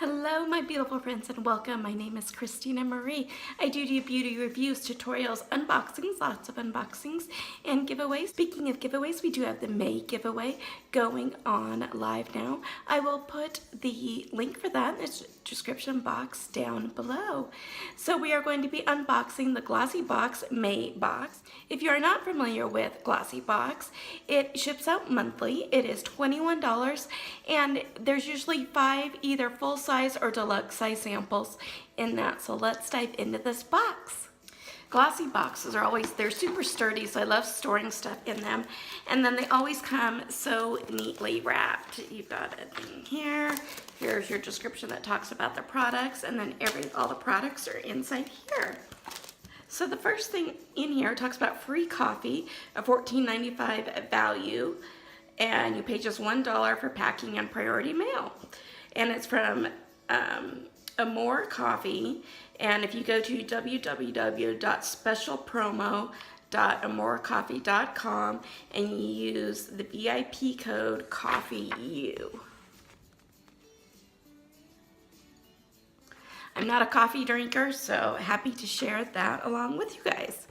Hello my beautiful friends and welcome. My name is Christina Marie. I do beauty reviews, tutorials, unboxings, lots of unboxings, and giveaways. Speaking of giveaways, we do have the May giveaway going on live now. I will put the link for that in the description box down below. So we are going to be unboxing the GLOSSYBOX May box. If you are not familiar with GLOSSYBOX, it ships out monthly. It is $21 and there's usually 5 either full size or deluxe size samples in that. So let's dive into this box. Glossy boxes are always, they're super sturdy, so I love storing stuff in them. And then they always come so neatly wrapped. You've got a thing here. Here's your description that talks about the products, and then all the products are inside here. So the first thing in here talks about free coffee, a $14.95 value, and you pay just $1 for packing and priority mail. And it's from Amore Coffee, and if you go to www.specialpromo.amorecoffee.com and you use the VIP code COFFEEU. I'm not a coffee drinker, so happy to share that along with you guys.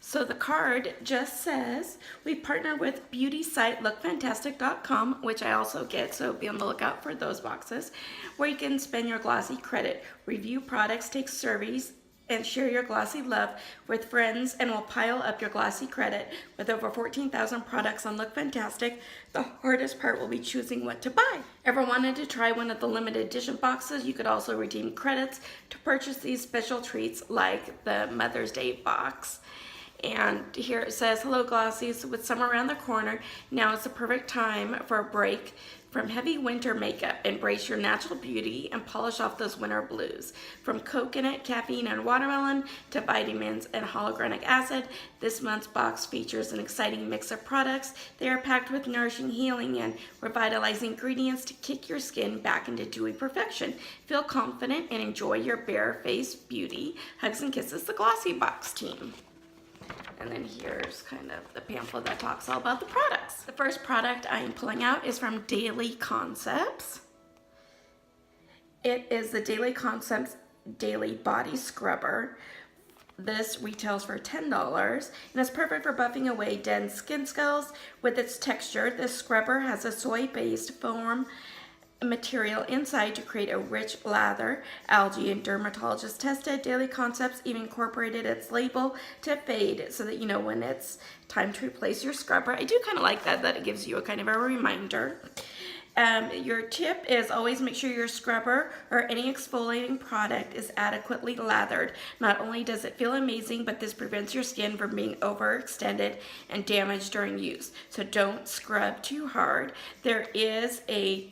So the card just says, we partner with beauty site lookfantastic.com, which I also get, so be on the lookout for those boxes, where you can spend your glossy credit, review products, take surveys, and share your glossy love with friends, and will pile up your glossy credit. With over 14,000 products on Look Fantastic, the hardest part will be choosing what to buy. Ever wanted to try one of the limited edition boxes? You could also redeem credits to purchase these special treats like the Mother's Day box. And here it says, hello Glossies, with summer around the corner, now is the perfect time for a break from heavy winter makeup. Embrace your natural beauty and polish off those winter blues. From coconut, caffeine, and watermelon to vitamins and hyaluronic acid, this month's box features an exciting mix of products. They are packed with nourishing, healing, and revitalizing ingredients to kick your skin back into dewy perfection. Feel confident and enjoy your bare-faced beauty. Hugs and kisses, the GLOSSYBOX team. And then here's kind of the pamphlet that talks all about the products. The first product I am pulling out is from Daily Concepts. It is the Daily Concepts Daily Body Scrubber. This retails for $10 and it's perfect for buffing away dead skin cells. With its texture, this scrubber has a soy-based foam material inside to create a rich lather. Algae and dermatologist tested. Daily Concepts even incorporated its label to fade so that you know when it's time to replace your scrubber. I do kind of like that it gives you a kind of a reminder. Your tip is always make sure your scrubber or any exfoliating product is adequately lathered. Not only does it feel amazing, but this prevents your skin from being overextended and damaged during use. So don't scrub too hard. There is a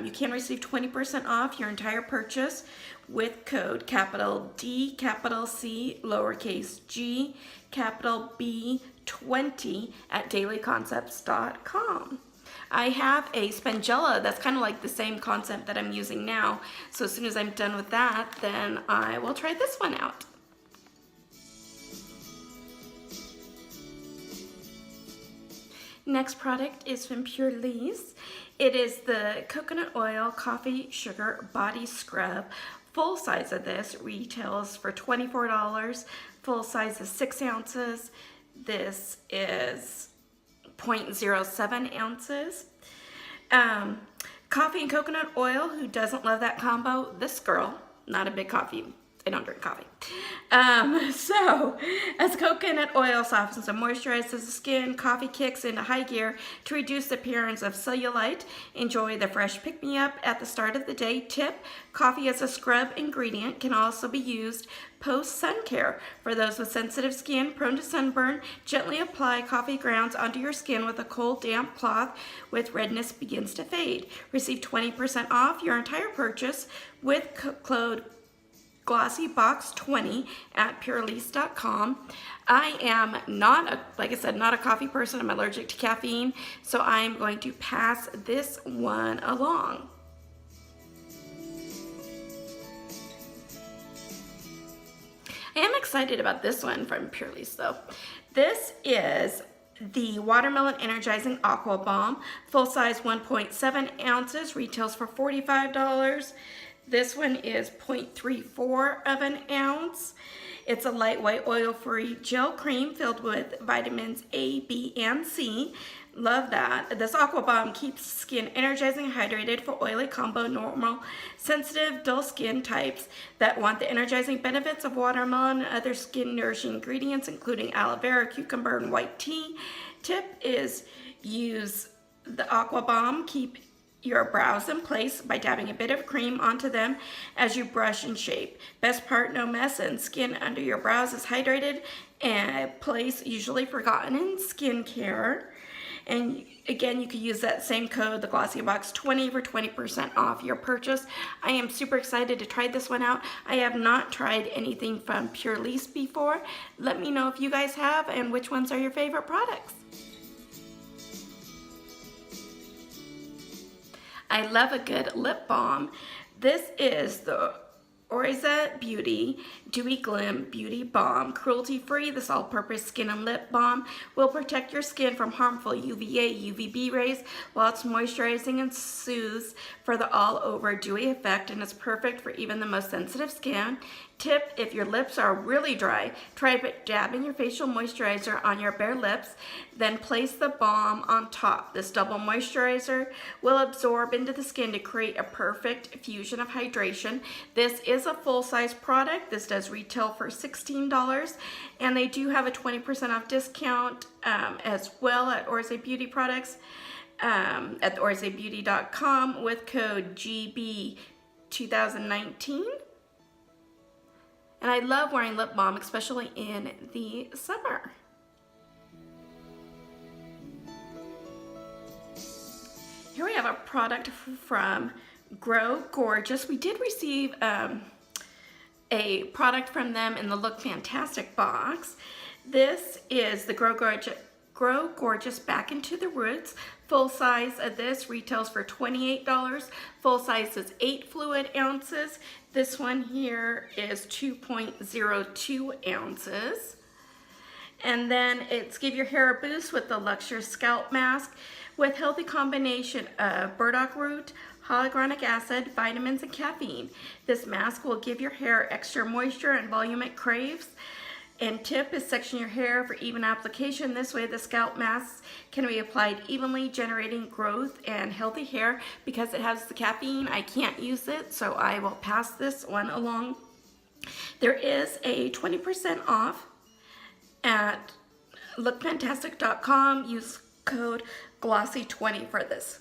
you can receive 20% off your entire purchase with code capital D, capital C, lowercase g, capital B 20 at dailyconcepts.com. I have a Spongella that's kind of like the same concept that I'm using now. So as soon as I'm done with that, then I will try this one out. Next product is from Purlisse. It is the Coconut Oil Coffee Sugar Body Scrub. Full size of this retails for $24. Full size is 6 ounces. This is 0.07 ounces. Coffee and coconut oil, who doesn't love that combo? This girl, not a big coffee. I don't drink coffee. So, as coconut oil softens and moisturizes the skin, coffee kicks into high gear to reduce the appearance of cellulite. Enjoy the fresh pick-me-up at the start of the day. Tip, coffee as a scrub ingredient can also be used post-sun care. For those with sensitive skin prone to sunburn, gently apply coffee grounds onto your skin with a cold, damp cloth with redness begins to fade. Receive 20% off your entire purchase with code GLOSSYBOX20 at Purlisse.com. I am not, like I said, not a coffee person. I'm allergic to caffeine, so I'm going to pass this one along. I am excited about this one from Purlisse though. This is the Watermelon Energizing Aqua Balm, full size 1.7 ounces, retails for $45. This one is 0.34 of an ounce. It's a lightweight oil-free gel cream filled with vitamins A, B, and C. Love that. This Aqua Balm keeps skin energizing, hydrated for oily combo, normal, sensitive, dull skin types that want the energizing benefits of watermelon and other skin nourishing ingredients, including aloe vera, cucumber, and white tea. Tip is use the Aqua Balm, keep your brows in place by dabbing a bit of cream onto them as you brush and shape. Best part, no mess, and skin under your brows is hydrated, and a place usually forgotten in skincare. And again, you could use that same code, the GLOSSYBOX20, for 20% off your purchase. I am super excited to try this one out. I have not tried anything from Purlisse before. Let me know if you guys have and which ones are your favorite products. I love a good lip balm. This is the Oryza Beauty Dewy Glim Beauty Balm. Cruelty-free, this all-purpose skin and lip balm will protect your skin from harmful UVA, UVB rays while it's moisturizing and soothes for the all-over dewy effect, and it's perfect for even the most sensitive skin. Tip, if your lips are really dry, try dabbing your facial moisturizer on your bare lips, then place the balm on top. This double moisturizer will absorb into the skin to create a perfect fusion of hydration. This is a full-size product. This does retail for $16, and they do have a 20% off discount as well at Oryza Beauty products at the OryzaBeauty.com with code GB2019. And I love wearing lip balm, especially in the summer. Here we have a product from Grow Gorgeous. We did receive a product from them in the Look Fantastic box. This is the Grow Gorgeous Back into the Roots. Full size of this retails for $28. Full size is 8 fluid ounces. This one here is 2.02 ounces. And then it's give your hair a boost with the Luxurious Scalp Mask with healthy combination of burdock root, hyaluronic acid, vitamins, and caffeine. This mask will give your hair extra moisture and volume it craves. And tip is section your hair for even application. This way the scalp masks can be applied evenly, generating growth and healthy hair. Because it has the caffeine, I can't use it, so I will pass this one along. There is a 20% off at lookfantastic.com. Use code GLOSSY20 for this.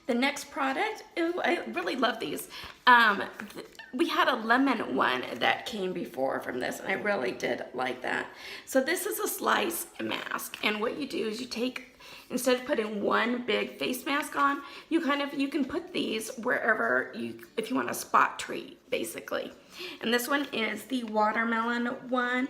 The next product, ooh, I really love these. We had a lemon one that came before from this, and I really did like that. So this is a slice mask, and what you do is you take, instead of putting one big face mask on, you can put these wherever if you want a spot treat, basically. And this one is the watermelon one.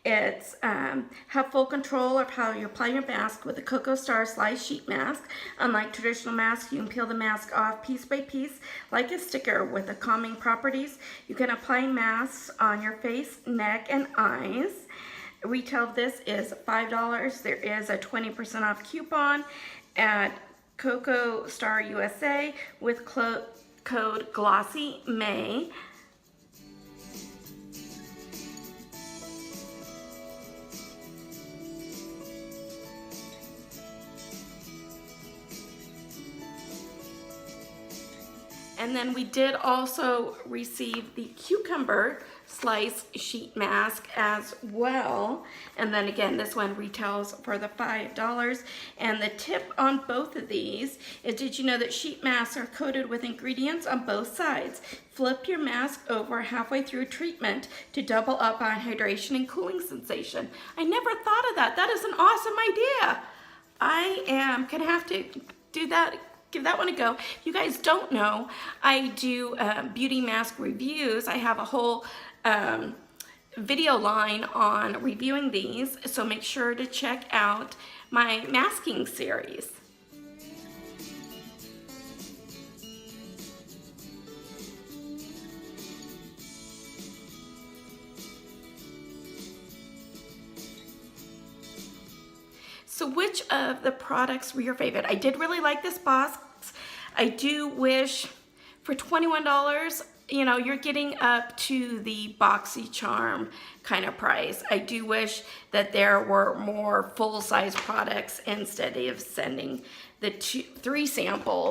It's have full control of how you apply your mask with a Kocostar slice sheet mask. Unlike traditional masks, you can peel the mask off piece by piece like a sticker with the calming properties. You can apply masks on your face, neck, and eyes. Retail of this is $5. There is a 20% off coupon at Kocostar USA with code GLOSSYMAY. And then we did also receive the cucumber slice sheet mask as well. And then again, this one retails for the $5. And the tip on both of these is, did you know that sheet masks are coated with ingredients on both sides? Flip your mask over halfway through treatment to double up on hydration and cooling sensation. I never thought of that. That is an awesome idea. I am gonna have to do that. Give that one a go. If you guys don't know, I do beauty mask reviews. I have a whole video line on reviewing these, so make sure to check out my masking series. which of the products were your favorite? I did really like this box. I do wish for $21, you know, you're getting up to the BoxyCharm kind of price. I do wish that there were more full-size products instead of sending the 3 sample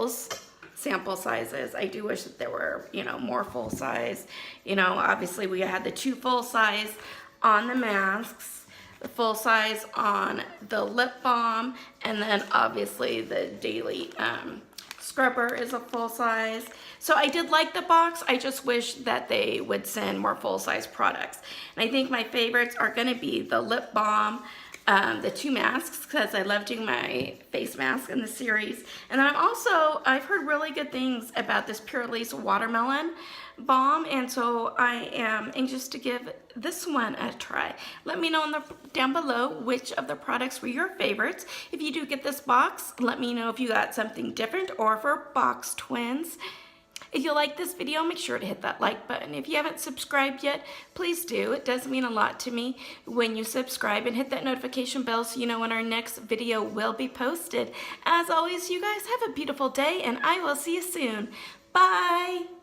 sizes. I do wish that there were, you know, more full size. You know, obviously we had the 2 full size on the masks, the full size on the lip balm, and then obviously the daily scrubber is a full size. So I did like the box. I just wish that they would send more full size products. And I think my favorites are gonna be the lip balm, the 2 masks, because I love doing my face mask in the series. And then I've heard really good things about this Purlisse watermelon balm, and so I am anxious to give this one a try. Let me know down below which of the products were your favorites. If you do get this box, let me know if you got something different or for box twins. If you like this video, make sure to hit that like button. If you haven't subscribed yet, please do. It does mean a lot to me when you subscribe, and hit that notification bell so you know when our next video will be posted. As always, you guys have a beautiful day, and I will see you soon. Bye!